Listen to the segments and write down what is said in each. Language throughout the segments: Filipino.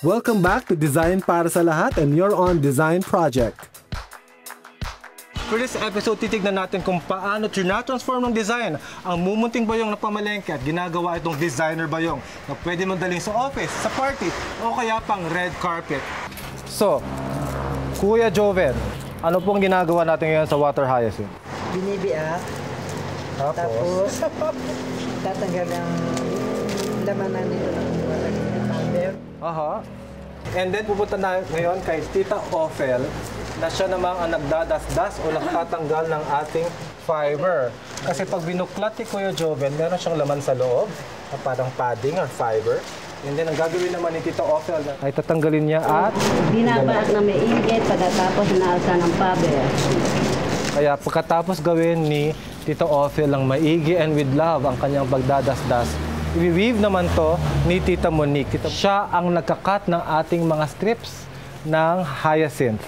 Welcome back to Design para sa lahat and you're on Design Project. For this episode, titignan natin kung paano trina-transform ng design ang mumunting bayong na pamalengke at ginagawa itong designer bayong na pwede mong dalhin sa office, sa party, o kaya pang red carpet. So, Kuya Joven, ano pong ginagawa natin ngayon sa water hyacinth? Binibiak. Tapos tatanggal ang lamanan nito ng walang powder. Aha. And then pupunta na ngayon kay Tita Ophel na siya namang ang nagdadasdas o nagtatanggal ng ating fiber. Kasi pag binuklat ni Kuya Joven, meron siyang laman sa loob na parang padding or fiber. And then ang gagawin naman ni Tita Ophel ay tatanggalin niya at binabaak na may inggit pagkatapos inaalsa ng fiber. Kaya pagkatapos gawin ni Tito Ophel ang maigi and with love ang kanyang pagdadasdas, i-weave naman to ni Tita Monique. Siya ang nagkakat ng ating mga strips ng hyacinth.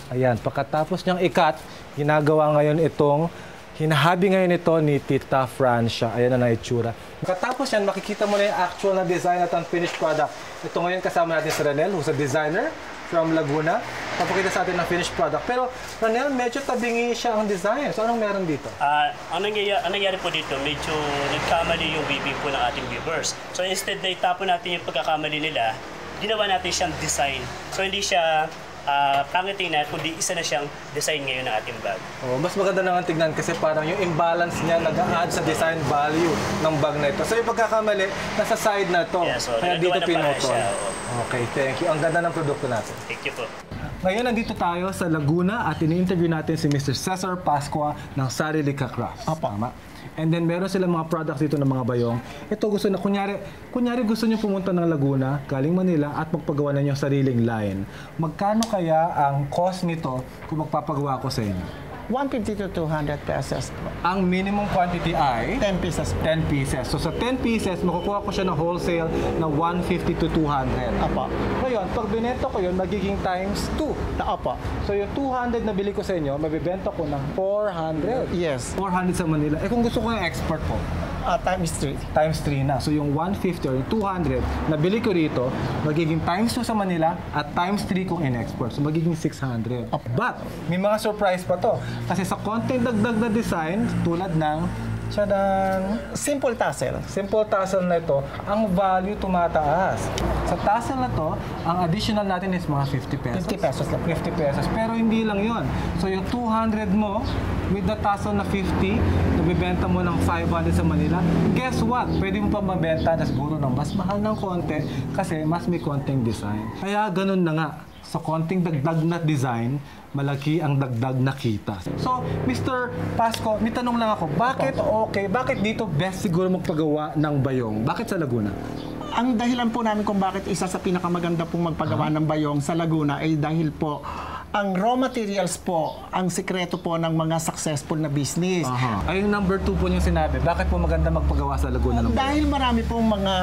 Ayan, pagkatapos niyang ikat, ginagawa ngayon itong, hinahabi ngayon ito ni Tita Francia. Ayan na itsura. Pagkatapos yan, makikita mo na yung actual na design at ang finished product. Ito ngayon kasama natin si Ranel, who's a designer from Laguna. Papakita sa atin ng finished product. Pero Ranel, medyo tabingi siya ang design. So anong meron dito? Ang nangyari po dito, medyo nagkamali yung weaving po ng ating weavers. So instead na itapon natin yung pagkakamali nila, ginawa natin siyang design. So hindi siya pangit tingnan, kundi isa na siyang design ngayon ng ating bag. Oh, mas maganda na nga tignan kasi parang yung imbalance niya nag-a-add sa design value ng bag na ito. So yung pagkakamali, nasa side na ito. Yeah, so kaya dito pinutol. Okay, thank you. Ang ganda ng produkto natin. Thank you po. Ngayon, nandito tayo sa Laguna at ini-interview natin si Mr. Cesar Pascua ng Sarilika Crafts. Tama. And then meron silang mga products dito ng mga bayong. Ito gusto na, kunyari gusto nyo pumunta ng Laguna, galing Manila at magpagawa na nyo sariling line. Magkano kaya ang cost nito kung magpapagawa ko sa inyo? 150 to 200 pesos. Ang minimum quantity ay 10 pieces. 10 pieces. So sa 10 pieces, makukuha ko siya ng wholesale na 150 to 200. Apo. Ngayon, pag binenta ko yun, magiging times 2. Apo. So yung 200 na bili ko sa inyo, mabibenta ko ng 400. Yes. 400 sa Manila. Eh kung gusto ko yung export po, Times 3. times 3 na. So yung 150 or yung 200 na bili ko rito, magiging times 2 sa Manila at times 3 kung in-export. So magiging 600. But, may mga surprise pa to. Kasi sa konting dagdag na design, tulad ng Simple tassel. simple tassel na ito, ang value tumataas. Sa tassel na to, ang additional natin is mga 50 pesos. 50 pesos lang. 50 pesos. Pero hindi lang yon. So yung 200 mo, with the tassel na 50, nabibenta mo ng 500 sa Manila, guess what? Pwede mo pa mabenta na siguro ng mas mahal ng konti kasi mas may konting design. Kaya ganun na nga. Sa konting dagdag na design, malaki ang dagdag na kita. So, Mr. Pasco, may tanong lang ako, bakit dito best siguro magpagawa ng bayong? Bakit sa Laguna? Ang dahilan po namin kung bakit isa sa pinakamaganda pong magpagawa ng bayong sa Laguna ay dahil po ang raw materials po, ang sikreto po ng mga successful na business. Ay, yung number 2 po yung sinabi. Bakit po maganda magpagawa sa Laguna ng bayong? Dahil marami pong mga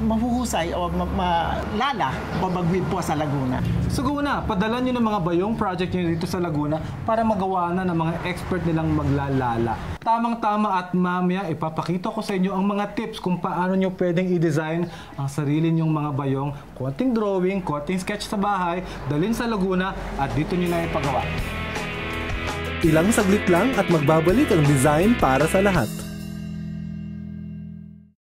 mahuhusay o malala o mag-weave po sa Laguna. Laguna, padala nyo ng mga bayong project nyo dito sa Laguna para magawa na ng mga expert nilang maglalala. Tamang-tama at mamaya ipapakita ko sa inyo ang mga tips kung paano nyo pwedeng i-design ang sarili nyong mga bayong. Konting drawing, konting sketch sa bahay, dalhin sa Laguna at dito nyo na ipagawa. Ilang saglit lang at magbabalik ang design para sa lahat.